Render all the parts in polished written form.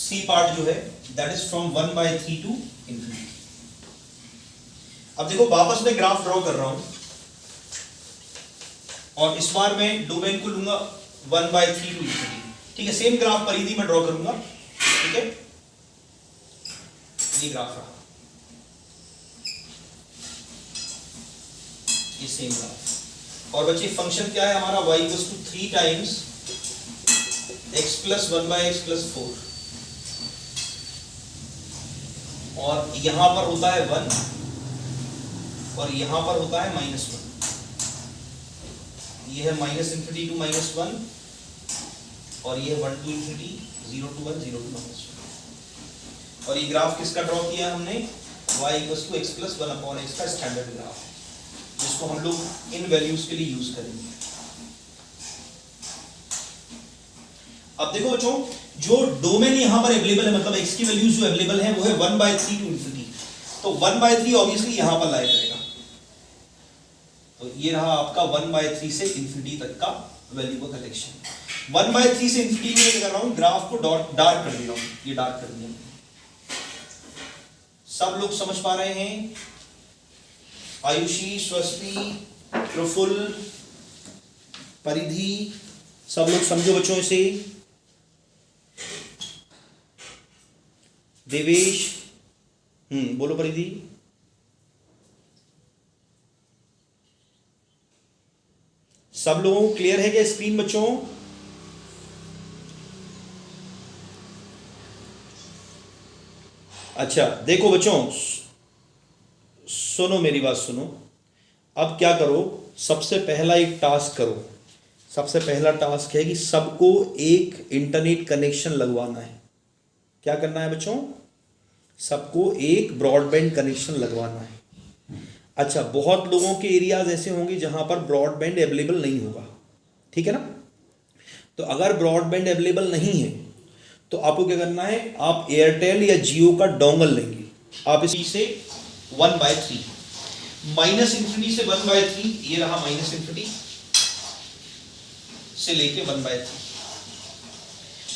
सी part जो है that is from 1/3 to infinity. अब देखो वापस मैं ग्राफ ड्रॉ कर रहा हूं और इस बार मैं डोमेन को लूंगा 1/3 टू इंफिनिटी। ठीक है, सेम ग्राफ परिधि में ड्रॉ करूंगा। ठीक है, ये ग्राफ रहा, ये सेम ग्राफ। और बच्चे फंक्शन क्या है हमारा, y equals to 3 times x plus 1/x plus 4, और यहां पर होता है 1 और यहां पर होता है -1। ये है -∞ टू -1 और ये है 1 टू इंफिनिटी, 0 टू 1, 0 टू -1। और ये ग्राफ किसका ड्रॉ किया हमने, y equals to x plus 1/x का स्टैंडर्ड ग्राफ, जिसको हम लोग इन वैल्यूज के लिए यूज करेंगे। अब देखो बच्चों, जो डोमेन यहां पर अवेलेबल है, मतलब x की वैल्यूज जो अवेलेबल है वो है 1/3 टू इंफिनिटी, तो 1/3 ऑब्वियसली यहां पर लाई करेगा। तो ये रहा आपका 1/3 से इंफिनिटी तक का वैल्यू का कलेक्शन। 1/3 से इंफिनिटी में क्या कर रहा हूं, ग्राफ को डार्क कर दे रहा हूं, ये डार्क कर दिया। सब लोग समझ पा रहे हैं? आयुषी, स्वस्ति, प्रफुल्ल, परिधि, सब लोग समझो बच्चों इसे। देवेश, बोलो परिधि। सब लोगों को क्लियर है क्या स्क्रीन बच्चों? अच्छा देखो बच्चों, सुनो मेरी बात सुनो। अब क्या करो, सबसे पहला एक टास्क करो। सबसे पहला टास्क है कि सबको एक इंटरनेट कनेक्शन लगवाना है। क्या करना है बच्चों? सबको एक ब्रॉडबैंड कनेक्शन लगवाना है। अच्छा, बहुत लोगों के एरियाज ऐसे होंगे जहां पर ब्रॉडबैंड अवेलेबल नहीं होगा, ठीक है ना? तो अगर ब्रॉडबैंड अवेलेबल नहीं है तो आपको क्या करना है, आप एयरटेल या जियो का डोंगल लेंगे। आप इसी से 1/3 -∞ से 1/3, ये रहा -∞ से लेके 1/3,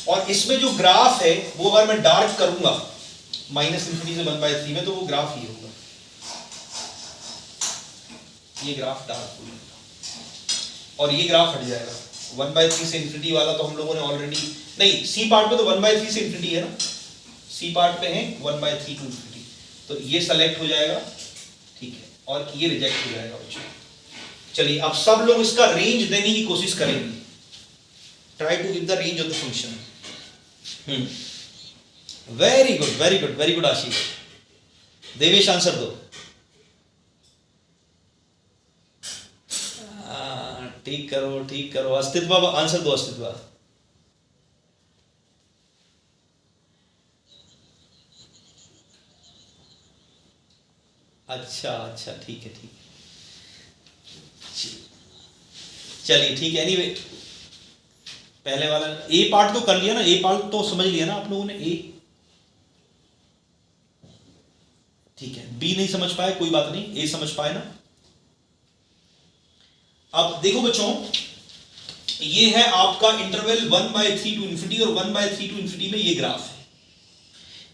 और इसमें जो ग्राफ है वो अगर मैं डार्क करूंगा -∞ से 1/3 में, तो वो ग्राफ ये होगा, ये ग्राफ डार्क हो जाएगा और ये ग्राफ हट जाएगा। 1/3 से इंफिनिटी वाला तो हम लोगों ने ऑलरेडी, नहीं, सी पार्ट में तो 1/3 से इंफिनिटी है ना, सी पार्ट में है 1/3 टू इंफिनिटी, तो ये सेलेक्ट हो जाएगा, ठीक है, और ये रिजेक्ट हो जाएगा बच्चों। चलिए अब सब लोग इसका रेंज देने की कोशिश करेंगे। Try to give the range of the function. Very good, very good, very good Ashish. Devesh answer दो। ठीक करो, ठीक करो। अस्तित्व आंसर दो, अस्तित्व। अच्छा अच्छा, ठीक है, ठीक है, चलिए ठीक है। एनीवे, पहले वाला ए पार्ट तो कर लिया ना, ए पार्ट तो समझ लिया ना आप लोगों ने, ए, ठीक है। बी नहीं समझ पाए, कोई बात नहीं, ए समझ पाए ना। अब देखो बच्चों, ये है आपका इंटरवल 1/3 टू इंफिनिटी, और 1/3 टू इंफिनिटी में ये ग्राफ है।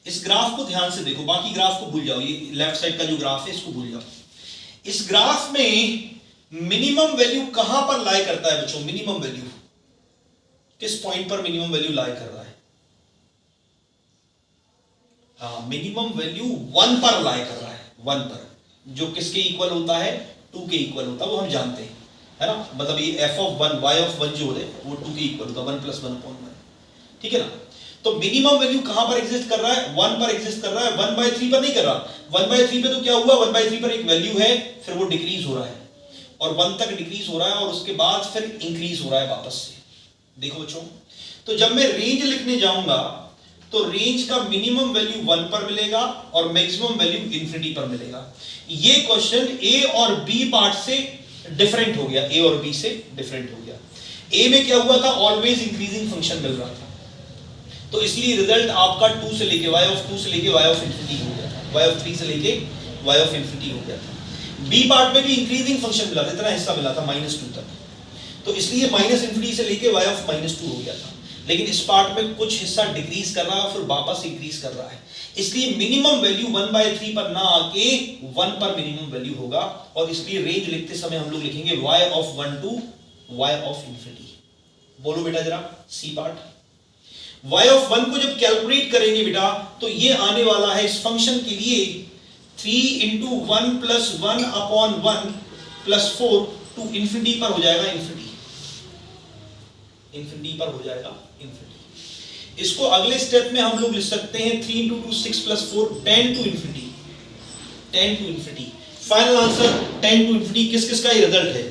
इस ग्राफ को ध्यान से देखो, बाकी ग्राफ को भूल जाओ, ये लेफ्ट साइड का जो ग्राफ है इसको भूल जाओ। इस ग्राफ में मिनिमम वैल्यू कहां पर लाई करता है बच्चों? मिनिमम वैल्यू किस पॉइंट पर मिनिमम वैल्यू लाई कर रहा है? मिनिमम वैल्यू 1 पर लाई कर रहा है, 1 पर, जो किसके इक्वल होता है? 2 के इक्वल होता है, वो हम जानते हैं, है ना। मतलब ये f(1), y(1) जो है वो 2 के इक्वल होता है, 1 + 1/1, ठीक है ना। तो मिनिमम वैल्यू कहां पर एग्जिस्ट कर रहा है? 1 पर एग्जिस्ट कर रहा है, 1/3 पर नहीं कर रहा। 1/3 पे तो क्या हुआ, 1/3 पर एक वैल्यू है, फिर वो डिक्रीज हो रहा है और 1 तक डिक्रीज हो रहा है, और उसके बाद फिर इंक्रीज हो रहा है वापस से। देखो बच्चों, तो जब मैं रेंज लिखने जाऊंगा तो रेंज का मिनिमम वैल्यू 1 पर मिलेगा और मैक्सिमम वैल्यू इंफिनिटी पर मिलेगा। ये क्वेश्चन ए और बी पार्ट से डिफरेंट हो गया, ए और बी से डिफरेंट हो गया। ए में क्या हुआ था, ऑलवेज इंक्रीजिंग फंक्शन मिल रहा था, तो इसलिए रिजल्ट आपका 2 से लेके y(2) से लेके y(∞) हो गया था, y(3) से लेके y(∞) हो गया था। बी पार्ट में भी इंक्रीजिंग फंक्शन मिला था, इतना हिस्सा मिला था -2 तक, तो इसलिए -∞ से लेके y(-2) हो गया था। लेकिन इस पार्ट में कुछ हिस्सा डिक्रीज कर रहा है फिर वापस इंक्रीज कर रहा है, इसलिए मिनिमम वैल्यू 1/3 पर ना आके 1 पर मिनिमम वैल्यू होगा, और इसलिए रेंज लिखते समय हम लोग लिखेंगे y of 1 to y of infinity। बोलो बेटा जरा सी पार्ट। y of 1 को जब कैलकुलेट करेंगे बेटा तो ये आने वाला है इस फंक्शन के लिए 3 into 1 plus 1 upon 1 plus 4 to infinity पर हो जाएगा इंफिनिटी पर हो जाएगा इंफिनिटी। इसको अगले स्टेप में हम लोग लिख सकते हैं 3 into 2 6 plus 4 10 to infinity। Final answer 10 to infinity। किस किस का ये रिजल्ट है?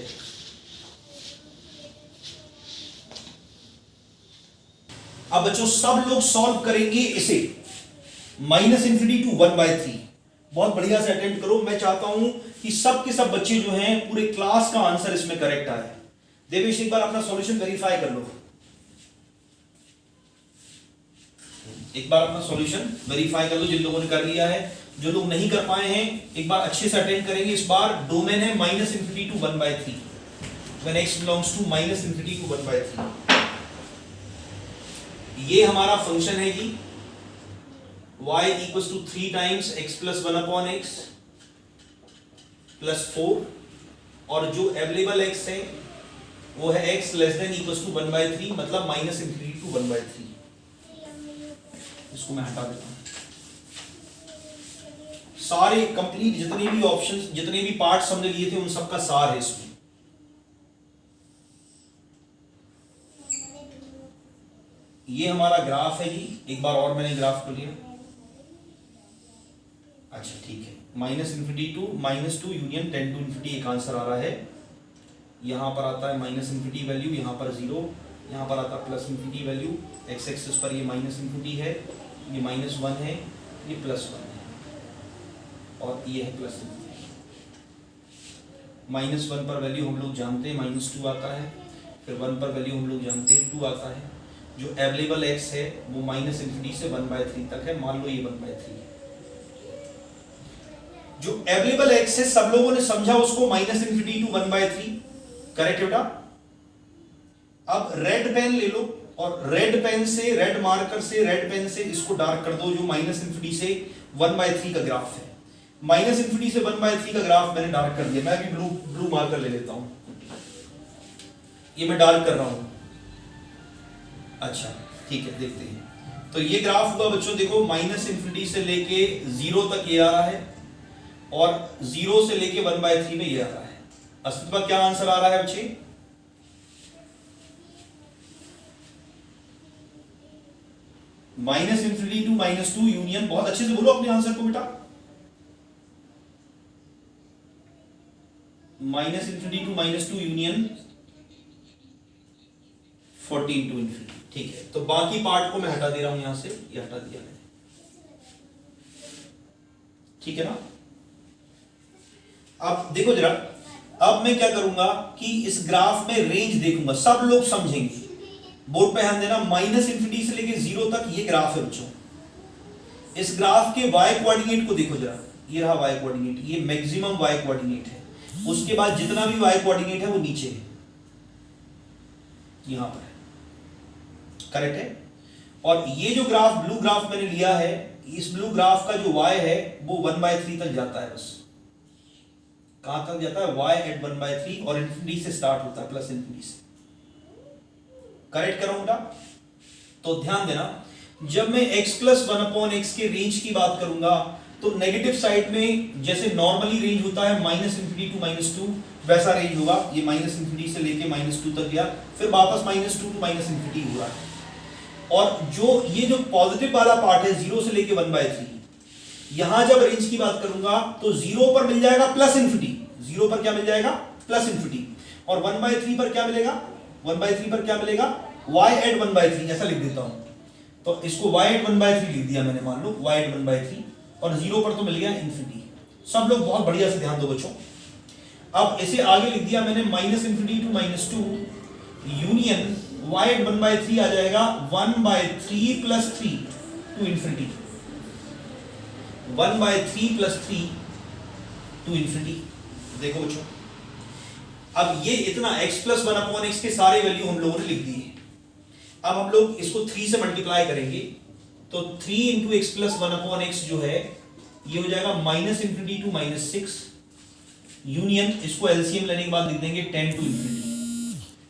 अब बच्चों सब लोग सॉल्व करेंगे इसे -infinity to 1/3। बहुत बढ़िया से अटेम्प्ट करो। मैं चाहता हूं कि सब के सब बच्चे जो हैं पूरे क्लास का आंसर इसमें करेक्ट आए। देवेश एक बार अपना सॉल्यूशन वेरीफाई कर लो, एक बार अपना सॉल्यूशन वेरीफाई कर लो जिन लोगों ने कर लिया है। जो लोग नहीं कर पाए हैं एक बार अच्छे से अटेंड करेंगे। इस बार डोमेन है -infinity to 1/3 when x belongs to -infinity to 1/3। ये हमारा फंक्शन है जी y equals to 3 times x plus 1 upon x plus 4, और जो अवेलेबल x है वो है x less than equals to 1/3, मतलब -infinity to 1/3। इसको मैं हटा देता हूं। सारे कंप्लीट जितने भी ऑप्शंस जितने भी पार्ट्स हमने लिए थे उन सब का सार है इसमें। ये हमारा ग्राफ है जी, एक बार और मैंने ग्राफ को लिया। अच्छा ठीक है, -infinity to -2 union 10 to infinity एक आंसर आ रहा है। यहां पर आता है -infinity वैल्यू, यहां पर 0, यहां पर आता है +infinity वैल्यू। x एक्सिस पर ये -infinity है, ये -1 है, ये +1 है, और ये है +infinity। -1 पर वैल्यू हम लोग जानते हैं -2 आता है, फिर 1 पर वैल्यू हम लोग जानते हैं 2 आता है। जो अवेलेबल x है वो -infinity से 1/3 तक है, मान लो ये 1/3 है। जो अवेलेबल x है सब लोगों ने समझा उसको -infinity to 1/3, करेक्ट बेटा। अब रेड पेन ले लो और रेड पेन से, रेड मार्कर से, रेड पेन से इसको डार्क कर दो, जो -infinity से 1/3 का ग्राफ है। -infinity से 1/3 का ग्राफ मैंने डार्क कर दिया। मैं भी ब्लू मार्कर ले लेता हूं, ये मैं डार्क कर रहा हूं। अच्छा ठीक है, देखते हैं। तो ये ग्राफ हुआ बच्चों, देखो -infinity से लेके 0 तक ये आ रहा है, और 0 से लेके 1/3 में ये आ रहा है। अस्तित्व क्या आंसर आ रहा है बच्चे? -infinity to -2 union. बहुत अच्छे से बोलो अपने आंसर को बेटा। -infinity to -2 union 14 to infinity। ठीक है, तो बाकी पार्ट को मैं हटा दे रहा हूं, यहां से ये हटा दिया मैंने, ठीक है ना। अब देखो जरा, अब मैं क्या करूंगा कि इस ग्राफ में रेंज देखूंगा, सब लोग समझेंगे। बोर्ड पे ध्यान देना, -infinity से लेके 0 तक ये ग्राफ है बच्चों। इस ग्राफ के y कोऑर्डिनेट को देखो जरा, ये रहा y कोऑर्डिनेट, ये मैक्सिमम y कोऑर्डिनेट है। उसके बाद जितना भी y कोऑर्डिनेट है वो नीचे है, यहां पर है, करेक्ट है। और ये जो ग्राफ, ब्लू ग्राफ मैंने लिया है, इस ब्लू ग्राफ का जो y है वो 1/3 तक जाता है। बस कहां तक जाता है? y at 1/3, और इन्फिनिटी से स्टार्ट होता है, +infinity से। करेक्ट करूंगा? तो ध्यान देना, जब मैं x + 1 upon x के रेंज की बात करूंगा तो नेगेटिव साइड में जैसे नॉर्मली रेंज होता है -infinity to -2, वैसा रेंज होगा। ये -infinity से लेके -2 तक गया, फिर वापस -2 to -infinity हो रहा है। और जो ये जो पॉजिटिव वाला पार्ट है 0 से लेके 1/3, यहां जब रेंज की बात करूंगा तो 0 पर मिल जाएगा +infinity। 0 पर क्या मिल जाएगा? +infinity। और 1/3 पर क्या मिलेगा? 1/3 पर क्या मिलेगा? y at 1/3, ऐसा लिख देता हूं। तो इसको y at 1/3 लिख दिया मैंने, मान लो y at 1/3, और 0 पर तो मिल गया इंफिनिटी। सब लोग बहुत बढ़िया से ध्यान दो बच्चों। अब इसे आगे लिख दिया मैंने -infinity to -2 union y at 1/3 आ जाएगा 1/3 + 3 to infinity। 1/3 + 3 to infinity। देखो बच्चों, अब ये इतना x + 1 upon x के सारे वैल्यू हम लोगों ने लिख दिए। अब हम लोग इसको 3 से मल्टीप्लाई करेंगे, तो 3 इंटू एक्स प्लस 1/x जो है ये हो जाएगा -∞ टू -6 यूनियन, इसको एलसीएम लेने के बाद लिख देंगे 10 टू ∞।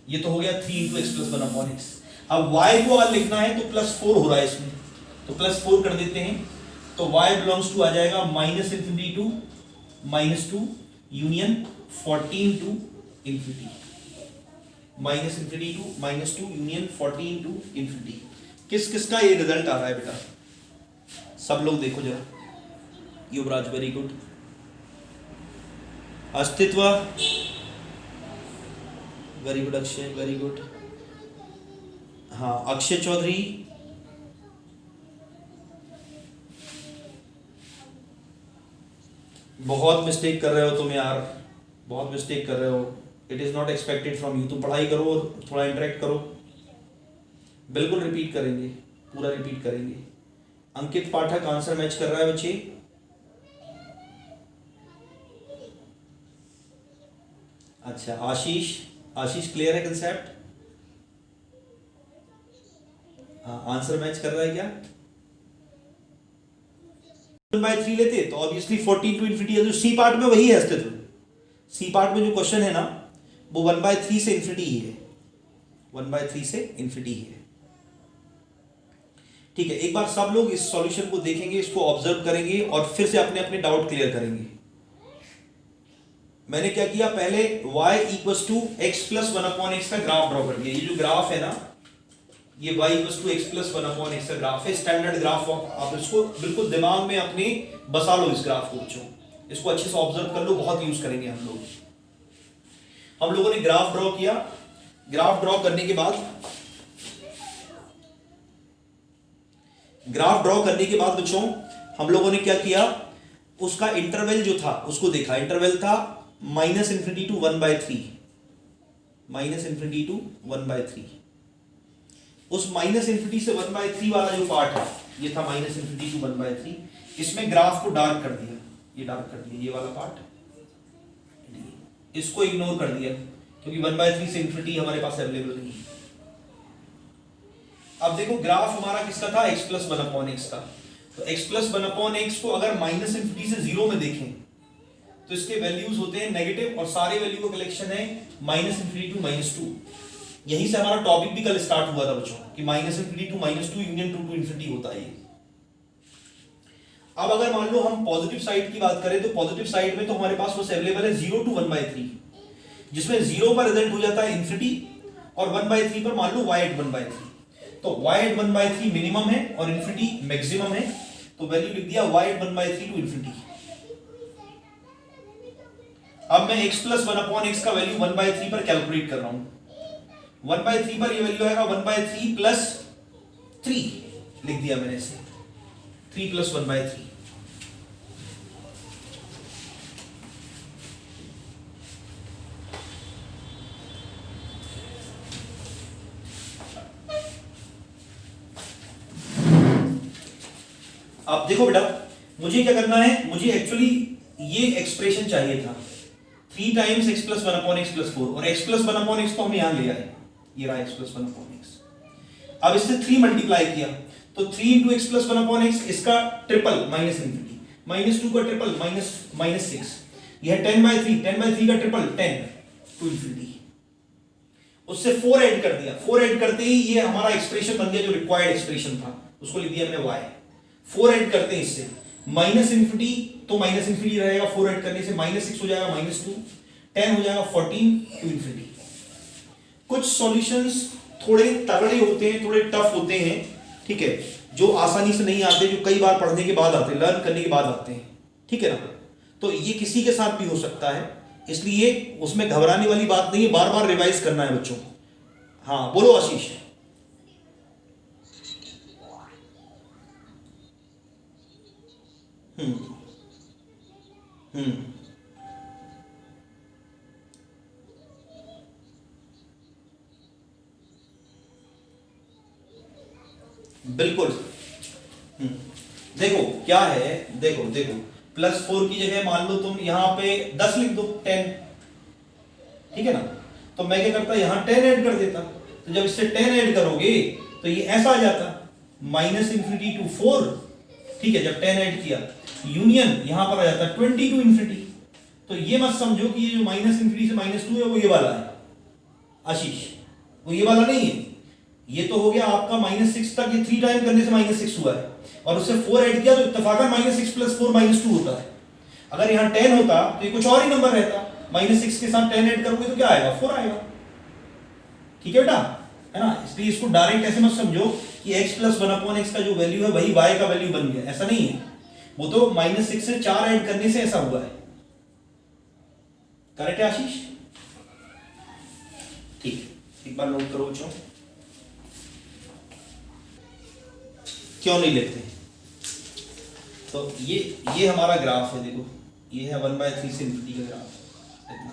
ये तो हो गया 3 इंटू एक्स प्लस 1/x। अब y को अगर लिखना है तो +4 हो रहा है इसमें, तो +4 कर देते हैं, तो y बिलोंग्स टू आ जाएगा -∞ to -2 union 14 to ∞, -∞ to -2 union 14 to ∞। किस किस का ये रिजल्ट आ रहा है बेटा, सब लोग देखो जरा। युवराज वेरी गुड, अस्तित्व very good, Akshay very good, हाँ अक्षय चौधरी, बहुत मिस्टेक कर रहे हो तुम यार, बहुत मिस्टेक कर रहे हो, it is not expected from you. तुम पढ़ाई करो और थोड़ा इंटरेक्ट करो। बिल्कुल रिपीट करेंगे, पूरा रिपीट करेंगे। अंकित पाठक आंसर मैच कर रहा है बच्चे। अच्छा आशीष, आशीष क्लियर है कंसेप्ट? हाँ आंसर मैच कर रहा है क्या? 1/3 लेते तो ऑब्वियसली 14 टू ∞, जो सी पार्ट में वही है अस्तित्व। सी पार्ट में जो क्वेश्चन है ना वो 1/3 से ∞ ही है, 1/3 से ∞ ही है। ठीक है, एक बार सब लोग इस सॉल्यूशन को देखेंगे, इसको ऑब्जर्व करेंगे और फिर से अपने अपने डाउट क्लियर करेंगे। मैंने क्या किया, पहले y = x + 1/x का ग्राफ ड्रॉ कर दिया। ये जो ग्राफ है ना, ये y = x + 1/x का ग्राफ है, स्टैंडर्ड ग्राफ। आप इसको बिल्कुल दिमाग में अपने बसा लो इस ग्राफ को बच्चों, इसको अच्छे से ऑब्जर्व कर लो, बहुत यूज करेंगे हम लोग। हम लोगों ने ग्राफ ड्रॉ किया, ग्राफ ड्रॉ करने के बाद बच्चों हम लोगों ने क्या किया, उसका इंटरवल जो था उसको देखा। इंटरवल था -∞ टू 1/3, -∞ टू 1/3। उस -∞ से 1/3 वाला जो पार्ट है ये था -∞ टू 1/3। इसमें ग्राफ को डार्क कर दिया, ये डार्क कर दिया, ये वाला पार्ट इसको इग्नोर कर दिया क्योंकि 1/3 से ∞ हमारे पास अवेलेबल नहीं है। अब देखो ग्राफ हमारा किसका था, x + 1/x का। तो x + 1/x को अगर -∞ से 0 में देखें तो इसके वैल्यूज होते हैं नेगेटिव, और सारे वैल्यू का कलेक्शन है -∞ टू -2। यहीं से हमारा टॉपिक भी कल स्टार्ट हुआ था बच्चों कि -∞ टू -2 यूनियन 2 टू ∞ होता है। अब अगर मान लो हम पॉजिटिव साइड की बात करें तो पॉजिटिव साइड में तो हमारे पास बस अवेलेबल है 0 टू 1/3, जिसमें 0 पर रिजल्ट हो जाता है ∞ और 1/3 पर मान लो y @ 1/3। तो y @ 1/3 मिनिमम है और ∞ मैक्सिमम है, तो वैल्यू लिख दिया y @ 1/3 टू ∞। अब मैं x + 1/x का वैल्यू 1/3 पर कैलकुलेट कर रहा हूं। 1/3 पर ये वैल्यू आएगा 1/3 + 3, लिख दिया मैंने इसे 3 + 1/3। अब देखो बेटा, मुझे क्या करना है, मुझे एक्चुअली ये एक्सप्रेशन चाहिए था 3 टाइम्स x + 1/x + 4, और x + 1/x को हम यहां ले आए, ये रहा x + 1/x। अब इससे 3 मल्टीप्लाई किया तो 3 × x + 1/x, इसका ट्रिपल -∞, -2 का ट्रिपल -6, यह 10/3, 10/3 का ट्रिपल 10 टू ∞। उससे 4 ऐड कर दिया, 4 ऐड करते ही ये हमारा एक्सप्रेशन बन गया जो रिक्वायर्ड एक्सप्रेशन था, उसको लिख दिया हमने y। 4 ऐड करते हैं इससे, -∞ तो -∞ रहेगा, 4 ऐड करने से -6 हो जाएगा -2, 10 हो जाएगा 14 टू ∞। कुछ सॉल्यूशंस थोड़े तगड़े होते हैं, थोड़े टफ होते हैं, ठीक है, जो आसानी से नहीं आते, जो कई बार पढ़ने के बाद आते हैं, लर्न करने के बाद आते हैं, ठीक है ना। तो ये किसी के साथ भी हो सकता है, इसलिए उसमें घबराने वाली बात नहीं है, बार बार रिवाइज करना है बच्चों। हाँ बोलो आशीष। बिल्कुल। देखो क्या है, देखो +4 की जगह मान लो तुम यहां पे 10 लिख दो, 10, ठीक है ना। तो मैं क्या करता, यहां 10 ऐड कर देता, तो जब इससे 10 ऐड करोगे तो ये ऐसा आ जाता -∞ to 4, ठीक है, जब 10 ऐड किया, यूनियन यहां पर आ जाता 20 to ∞। तो ये मत समझो कि ये जो -∞ से -2 है वो ये वाला है आशीष, वो ये वाला नहीं है। ये तो हो गया आपका -6 तक, ये 3 टाइम करने से -6 हुआ है, और उससे 4 ऐड किया तो इत्तेफाकन -6 + 4 -2 होता है। अगर यहाँ 10 होता तो ये कुछ और ही नंबर रहता, -6 के साथ 10 ऐड करोगे तो क्या आएगा, 4 आएगा। ठीक है बेटा, है ना। इसलिए इसको डायरेक्ट ऐसे मत समझो कि x + 1/x का जो वैल्यू है वही y का वैल्यू बन गया, ऐसा नहीं है। वो तो -6 से 4 ऐड करने से ऐसा हुआ है। करेक्ट है आशीष? ठीक, एक बार नोट करो बच्चों। क्यों नहीं लेते? तो ये हमारा ग्राफ है, देखो ये है 1/3 से ∞ का ग्राफ। इतना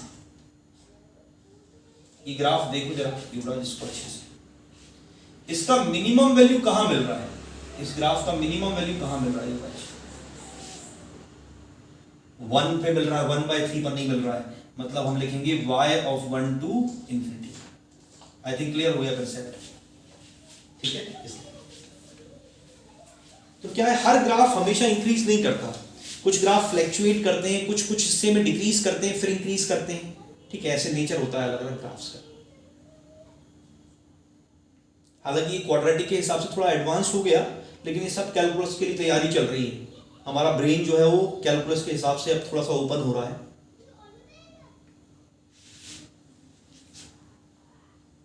ये ग्राफ देखो जरा यूरा जिसको अच्छे से, इसका मिनिमम वैल्यू कहां मिल रहा है, इस ग्राफ का मिनिमम वैल्यू कहां मिल रहा है, 1 पे मिल रहा है, 1/3 पर नहीं मिल रहा है। मतलब हम लिखेंगे y of 1 to ∞। I think clear हो गया कंसेप्ट, ठीक है। तो क्या है, हर ग्राफ हमेशा इंक्रीज नहीं करता, कुछ ग्राफ फ्लैक्चुएट करते हैं, कुछ हिस्से में डिक्रीज करते हैं, फिर इंक्रीज करते हैं, ठीक है। ऐसे नेचर होता है अलग अलग ग्राफ्स का। हालांकि क्वाड्रेटिक के हिसाब से थोड़ा एडवांस हो गया, लेकिन ये सब कैलकुलस के लिए तैयारी चल रही है। हमारा ब्रेन जो है वो कैलकुलस के हिसाब से अब थोड़ा सा ओपन हो रहा है।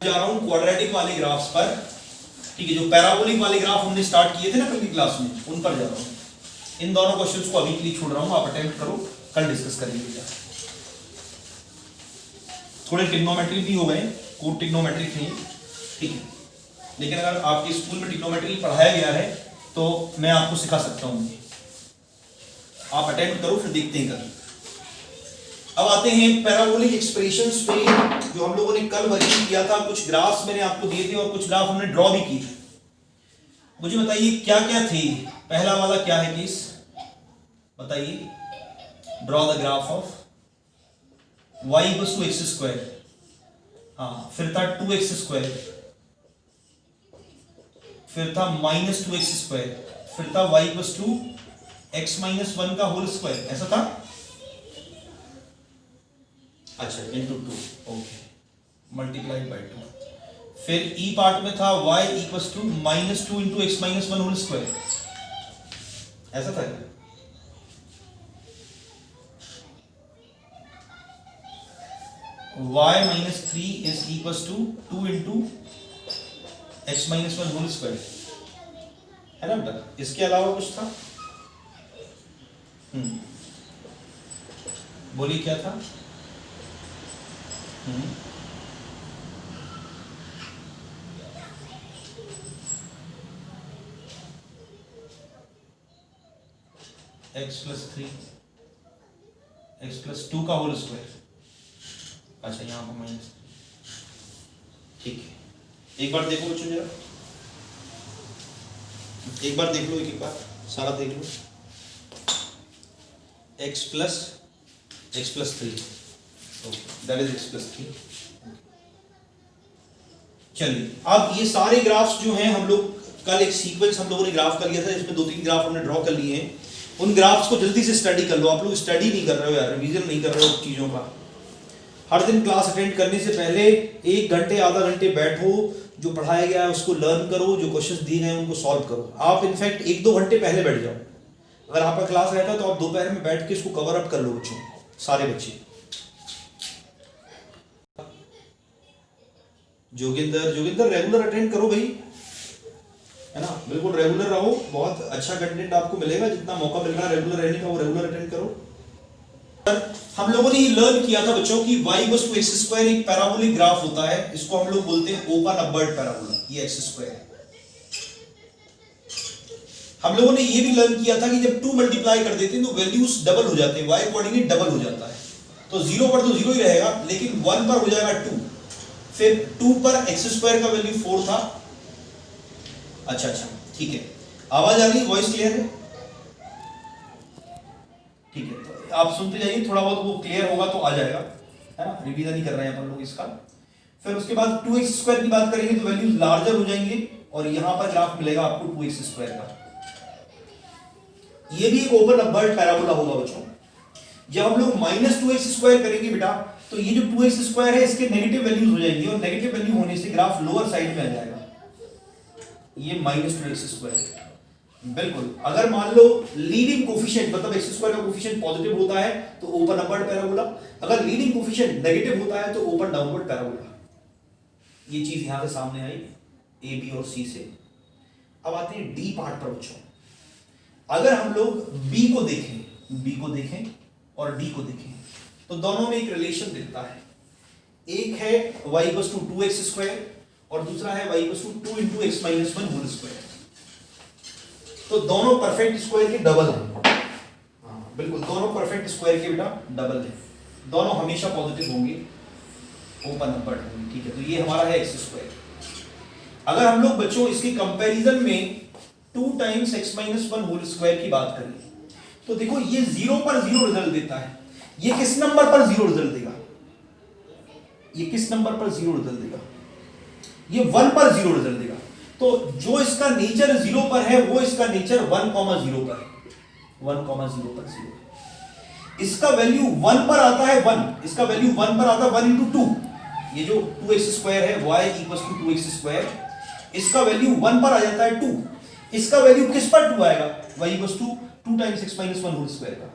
जा रहा हूं क्वाड्रेटिक वाले ग्राफ्स पर, ठीक है। जो पैराबोलिक वाले ग्राफ हमने स्टार्ट किए थे ना कल की क्लास में, उन पर जा रहा हूं। इन दोनों क्वेश्चंस को अभी के लिए छोड़ रहा हूं, आप अटेम्प्ट करो, कल डिस्कस करेंगे। थोड़े ट्रिग्नोमेट्री भी हो गए, कोड ट्रिग्नोमेट्री नहीं, ठीक है, लेकिन अगर आपके स्कूल में ट्रिग्नोमेट्री पढ़ाया गया है तो मैं आपको सिखा सकता हूं। आप अटेम्प्ट करो, फिर देखते हैं कल। अब आते हैं पैराबोलिक एक्सप्रेशंस पे, जो हम लोगों ने कल वर्किंग किया था। कुछ ग्राफ्स मैंने आपको दिए थे और कुछ ग्राफ हमने ड्रॉ भी किए। मुझे बताइए क्या क्या थे। पहला वाला क्या है केस, बताइए। Draw the graph of y = x²। हाँ, फिर था 2x², फिर था -2x², फिर था y = x - 1 का होल स्क्वायर, ऐसा था। अच्छा, into 2, ओके, मल्टीप्लाइड बाय 2। फिर ई पार्ट में था y = -2 × x - 1 होल स्क्वायर, ऐसा था क्या? y - 3 is equals to 2 × x - 1 whole square, है ना बेटा। इसके अलावा कुछ था? बोलिए क्या था? x + 3 x + 2 का होल स्क्वायर। अच्छा, यहाँ पर माइनस, ठीक है। एक बार देखो बच्चों, जरा एक बार देख लो, एक बार सारा देख लो। x + 3, that is x + 3। चलिए, अब ये सारे ग्राफ्स जो हैं, हम लोग कल एक सीक्वेंस हम लोगों ने ग्राफ कर लिया था, इसमें 2-3 ग्राफ हमने ड्रॉ कर लिए हैं। उन ग्राफ्स को जल्दी से स्टडी कर लो। आप लोग स्टडी नहीं कर रहे हो यार, रिवीजन नहीं कर रहे हो चीज़ों का। हर दिन क्लास अटेंड करने से पहले 1 घंटे आधा घंटे बैठो, जो पढ़ाया गया है उसको लर्न करो, जो क्वेश्चंस दिए गए हैं उनको सॉल्व करो। आप इनफैक्ट 1-2 घंटे पहले बैठ जाओ। अगर आपका क्लास रहता है तो आप दोपहर में बैठ के इसको कवर अप कर लो बच्चों, सारे बच्चे। जोगिंदर रेगुलर अटेंड करो भाई, है ना, बिल्कुल रेगुलर रहो। बहुत अच्छा कंटेंट आपको मिलेगा, जितना मौका मिल रहा है रेगुलर रहने का वो रेगुलर अटेंड करो। हम लोगों ने ये लर्न किया था बच्चों कि y = x² एक पैराबोलिक ग्राफ होता है। इसको हम लोग बोलते हैं ओपन अबर्ट पैराबोला, ये x²। हम लोगों ने ये भी लर्न किया था कि जब 2 मल्टीप्लाई कर देते हैं तो वैल्यूज डबल हो जाते हैं, y कोऑर्डिनेट डबल हो जाता है। तो 0 पर तो 0 ही रहेगा, लेकिन 1 पर हो जाएगा 2। फिर 2 पर x² का वैल्यू 4 था। अच्छा, ठीक है। आवाज आ रही है, वॉइस क्लियर है? ठीक है, तो आप सुनते जाइए, थोड़ा बहुत वो क्लियर होगा तो आ जाएगा, है ना। रिवीजन ही कर रहे हैं अपन लोग इसका। फिर उसके बाद 2x² की बात करेंगे तो वैल्यूज लार्जर हो जाएंगे और यहां पर ग्राफ मिलेगा आपको 2x² का। ये भी एक ओपन अबर्ट पैराबोला होगा बच्चों। जब हम लोग -2x² करेंगे बेटा तो ये जो 2x² है इसके नेगेटिव वैल्यूज हो जाएंगी और नेगेटिव वैल्यू होने से ग्राफ लोअर साइड में आ जाएगा। ये -2x² है बिल्कुल। अगर मान लो लीडिंग कोफिशिएंट मतलब x² का कोफिशिएंट पॉजिटिव होता है तो ओपन अपवर्ड पैराबोला, अगर लीडिंग कोफिशिएंट नेगेटिव होता है तो ओपन डाउनवर्ड पैराबोला। ये चीज यहां से सामने आई ए बी और सी से। अब आते हैं डी पार्ट पर बच्चों। अगर हम लोग बी को देखें और डी को देखें तो दोनों में एक रिलेशन दिखता है। एक है y = 2x² और दूसरा है y = 2 × x - 1 होल स्क्वायर। तो दोनों परफेक्ट स्क्वायर के डबल हैं। हाँ बिल्कुल, दोनों परफेक्ट स्क्वायर के बेटा डबल हैं। दोनों हमेशा पॉजिटिव होंगे, ओपन अपवर्ड होंगे, ठीक है। तो ये हमारा है x²। अगर हम लोग बच्चों इसके कंपैरिजन में 2 × x - 1 होल स्क्वायर की बात करें तो देखो ये 0 पर 0 रिजल्ट देता है। ये किस नंबर पर 0 रिजल्ट देगा? ये किस नंबर पर 0 रिजल्ट देगा? ये 1 पर 0 रिजल्ट देगा। तो जो इसका नेचर 0 पर है वो इसका नेचर 1,0 पर है। 1,0 पर 0। इसका वैल्यू 1 पर आता है 1, इसका वैल्यू 1 पर आता है 1 × 2। ये जो 2x² है y = 2x², इसका वैल्यू 1 पर आ जाता है 2। इसका वैल्यू किस पर 2 आएगा? y = 2 × x - 1 होल स्क्वायर का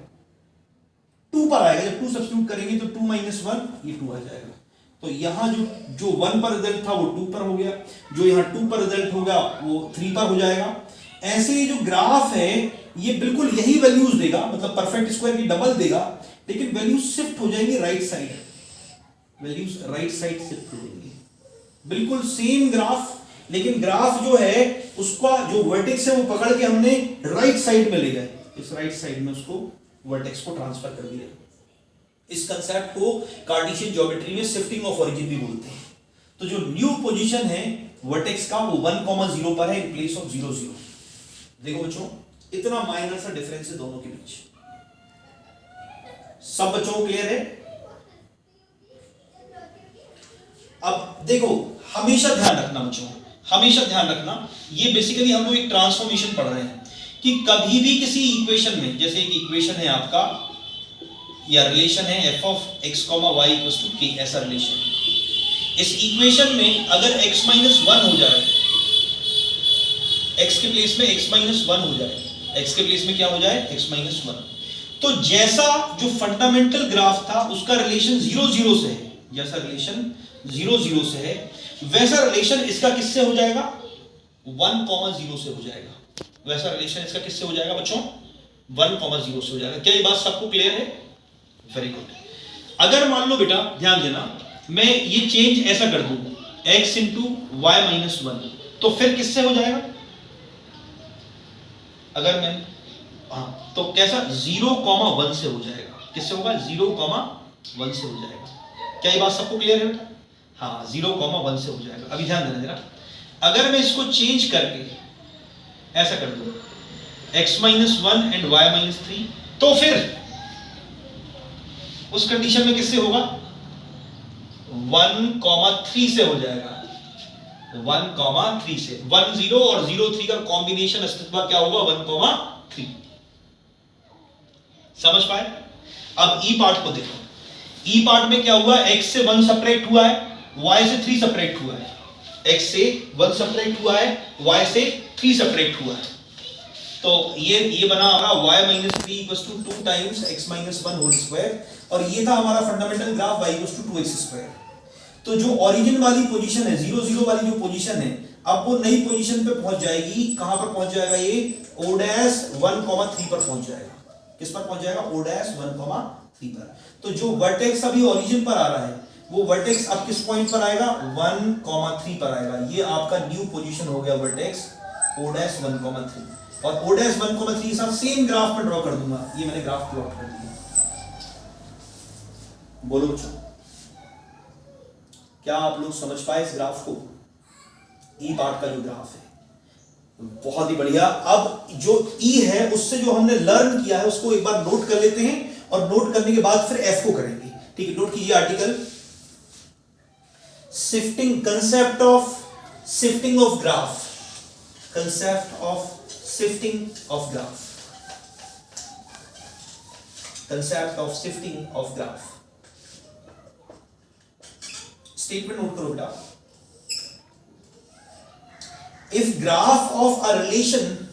2 पर आएगा। जब 2 सब्स्टिट्यूट करेंगे तो 2 - 1 ये 2 आ जाएगा। तो यहां जो 1 पर रिजल्ट था वो 2 पर हो गया, जो यहां 2 पर रिजल्ट होगा वो 3 पर हो जाएगा। ऐसे ही जो ग्राफ है ये बिल्कुल यही वैल्यूज देगा, मतलब परफेक्ट स्क्वायर की डबल देगा, लेकिन वैल्यूज शिफ्ट हो जाएंगी right side. Values right side shift हो जाएंगी। बिल्कुल सेम ग्राफ, लेकिन ग्राफ जो है उसका जो वर्टेक्स है वो पकड़ के हमने राइट साइड में ले गए। इस राइट साइड में उसको वर्टेक्स को ट्रांसफर कर दिया। इस कंसेप्ट को कार्टेशियन ज्योमेट्री में शिफ्टिंग ऑफ ओरिजिन भी बोलते हैं। तो जो न्यू पोजीशन है वर्टेक्स का वो 1,0 पर है इन प्लेस ऑफ 0 0। देखो बच्चों इतना माइनर सा डिफरेंस है दोनों के बीच। सब बच्चों को क्लियर है? अब देखो हमेशा ध्यान रखना बच्चों, हमेशा ध्यान रखना, ये बेसिकली हम लोग एक ट्रांसफॉर्मेशन पढ़ रहे हैं कि कभी भी किसी इक्वेशन में, जैसे एक इक्वेशन है आपका या रिलेशन है f(x, y) = k, ऐसा रिलेशन। इस इक्वेशन में अगर x - 1 हो जाए, x के प्लेस में x - 1 हो जाए, x के प्लेस में क्या हो जाए? x - 1। तो जैसा जो फंडामेंटल ग्राफ था उसका रिलेशन 0 0 से है, जैसा रिलेशन 0 0 से है वैसा रिलेशन इसका किससे हो जाएगा? 1,0 से हो जाएगा। वैसा रिलेशन इसका किससे हो जाएगा बच्चों? 1,0 से हो जाएगा। क्या ये बात सबको क्लियर है? Very good. अगर मान लो बेटा ध्यान देना, मैं ये चेंज ऐसा कर दूं x × y - 1, तो फिर किससे हो जाएगा? अगर मैं तो कैसा? 0,1 से हो जाएगा। किससे होगा? 0,1 से हो जाएगा। क्या ये बात सबको क्लियर है बेटा? हाँ 0,1 से हो जाएगा। अभी ध्यान देना जरा, अगर मैं इसको चेंज करके ऐसा कर दूं x - 1 एंड y - 3, तो फिर उस कंडीशन में किससे होगा? 1,3 से हो जाएगा। 1,3 से 1 0 और 0 3 का कॉम्बिनेशन अस्तित्व क्या होगा? 1,3। समझ पाए? अब ई पार्ट को देखो। ई पार्ट में क्या हुआ? x से 1 सपरेट हुआ है, y से 3 सपरेट हुआ है। x से 1 सपरेट हुआ है, y से 3 सपरेट हुआ है। तो ये बना हमारा y - 3 = 2 × x - 1 होल स्क्वायर, और ये था हमारा फंडामेंटल ग्राफ y = 2x²। तो जो ओरिजिन वाली पोजीशन है, 0 0 वाली जो पोजीशन है, अब वो नई पोजीशन पे पहुंच जाएगी। कहां पर पहुंच जाएगा? ये o'1,3 पर पहुंच जाएगा। किस पर पहुंच जाएगा? o'1,3 पर। तो जो वर्टेक्स अभी ओरिजिन पर आ रहा है वो वर्टेक्स अब किस पॉइंट पर आएगा? 1,3 पर आएगा। ये आपका न्यू पोजीशन हो गया वर्टेक्स o'1,3। और o'1,3 के साथ सेम ग्राफ पर ड्रॉ कर दूंगा। ये मैंने ग्राफ प्लॉट कर दिया। बोलो बच्चों, क्या आप लोग समझ पाए इस ग्राफ को? ई पार्ट का जो ग्राफ है बहुत ही बढ़िया। अब जो ई है उससे जो हमने लर्न किया है उसको एक बार नोट कर लेते हैं, और नोट करने के बाद फिर एफ को करेंगे। ठीक है, नोट कीजिए article. shifting, concept of shifting of graph, concept of shifting of graph, concept of shifting of graph. Statement note करो बेटा. If graph of a relation,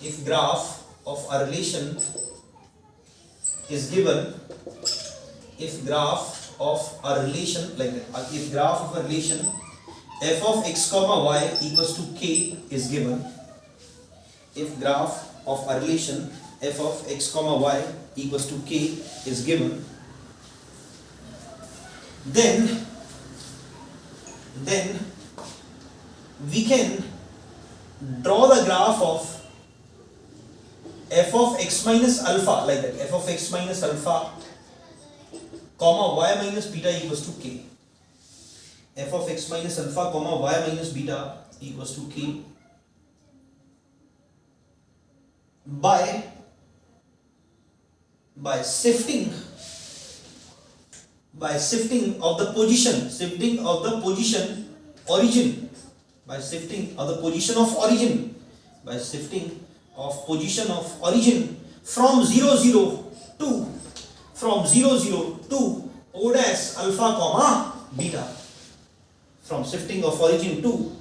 if graph of a relation is given, if graph of a relation like that, if graph of a relation f of x comma y equals to k is given, if graph of a relation f of x comma y equals to k is given, then we can draw the graph of f of x minus alpha like that, f of x minus alpha comma y minus beta equals to k, f of x minus alpha comma y minus beta equals to k by shifting of the position, shifting of the position origin, by shifting of the position of origin, by shifting of position of origin from 0 0 to o dash alpha comma beta, from shifting of origin to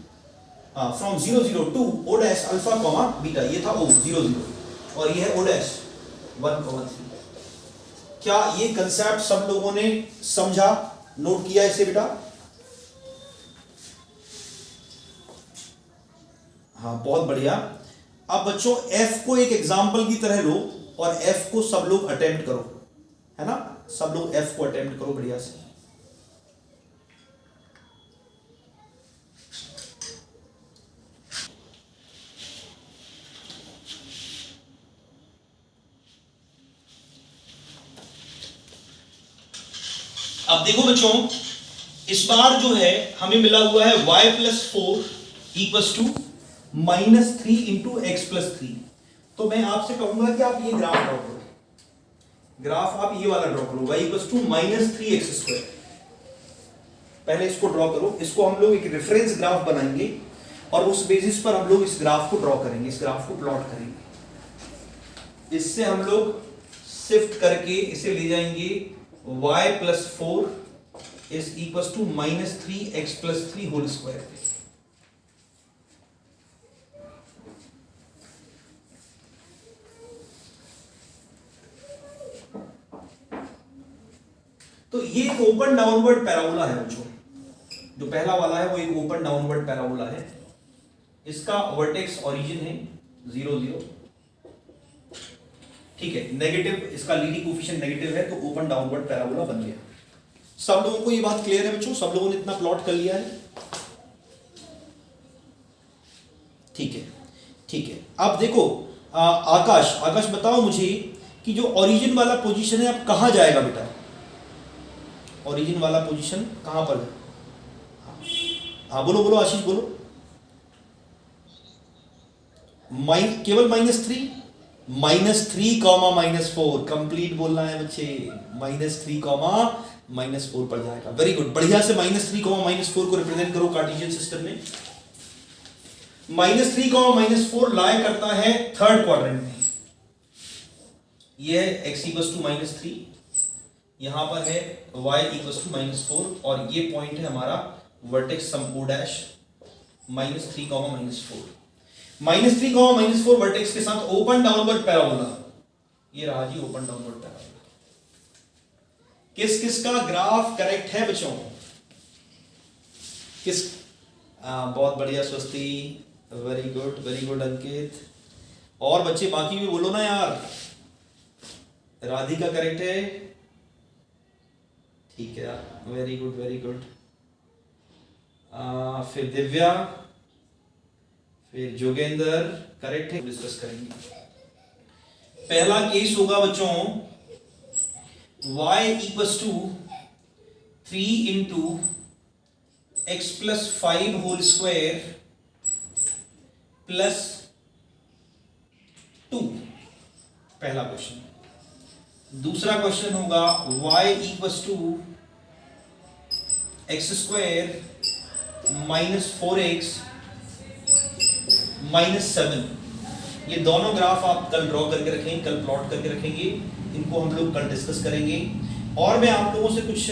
from 0 0 to o dash alpha comma beta. ये था o 0 0 और ये है o dash 1 comma 3. क्या ये concept सब लोगों ने समझा, नोट किया इसे बेटा? हाँ, बहुत बढ़िया. अब बच्चों f को एक एग्जाम्पल की तरह लो और f को सब लोग अटेम्प्ट करो, है ना? सब लोग f को अटेम्प्ट करो बढ़िया से. अब देखो बच्चों, इस बार जो है हमें मिला हुआ है y plus 4 equals to -3 into x plus 3. तो मैं आपसे कहूंगा कि आप ये ग्राफ ड्रॉ करो, ग्राफ आप ये वाला ड्रॉ करो, y इक्वल्स टू -3x². पहले इसको ड्रॉ करो, इसको हम लोग एक रेफरेंस ग्राफ बनाएंगे और उस बेसिस पर हम लोग इस ग्राफ को ड्रॉ करेंगे, इस ग्राफ को प्लॉट करेंगे. इससे हम लोग शिफ्ट करके इसे ले जाएंगे y plus 4 is equals to -3x plus 3 whole square पे. तो ये एक ओपन डाउनवर्ड पैराबोला है बच्चों, जो पहला वाला है वो एक ओपन डाउनवर्ड पैराबोला है. इसका वर्टेक्स ओरिजिन है 0 0, ठीक है. नेगेटिव, इसका लीडिंग कोफिशिएंट नेगेटिव है, तो ओपन डाउनवर्ड पैराबोला बन गया. सब लोगों को ये बात क्लियर है बच्चों? सब लोगों ने इतना प्लॉट कर लिया है? ठीक है, ठीक है. अब देखो आकाश बताओ मुझे कि जो ओरिजिन वाला पोजीशन है अब कहां जाएगा बेटा? ओरिजिन वाला पोजीशन कहां पर है? हाँ बोलो बोलो आशीष बोलो. केवल -3 -3 कॉमा -4 कंप्लीट बोलना है बच्चे. -3 कॉमा -4 पर जाएगा. वेरी गुड, बढ़िया से -3 कॉमा -4 को रिप्रेजेंट करो कार्टेशियन सिस्टम में. -3 कॉमा -4 लाई करता है थर्ड क्वाड्रेंट में. यह है x इक्वल्स टू -3, यहां पर है y इक्वल्स टू -4 और ये पॉइंट है हमारा वर्टेक्स सम o डैश -3 कॉमा -4. -3 -4 वर्टेक्स के साथ ओपन डाउनवर्ड पैराबोला. ये रहा जी ओपन डाउनवर्ड पैराबोला. किस किस का ग्राफ करेक्ट है बच्चों? किस? बहुत बढ़िया स्वस्ति, वेरी गुड अंकित. और बच्चे बाकी भी बोलो ना यार. राधिका करेक्ट है, ठीक है, वेरी गुड. फिर दिव्या, फिर जोगेंद्र करेक्ट है. डिस्कस करेंगे. पहला केस होगा बच्चों y equals to 3 into x plus 5 whole square plus 2. पहला क्वेश्चन. दूसरा क्वेश्चन होगा y equals to x square minus 4x minus 7, ये दोनों ग्राफ आप कल ड्रॉ करके रखेंगे, कल प्लॉट करके रखेंगे, इनको हम लोग कल डिस्कस करेंगे। और मैं आप लोगों से कुछ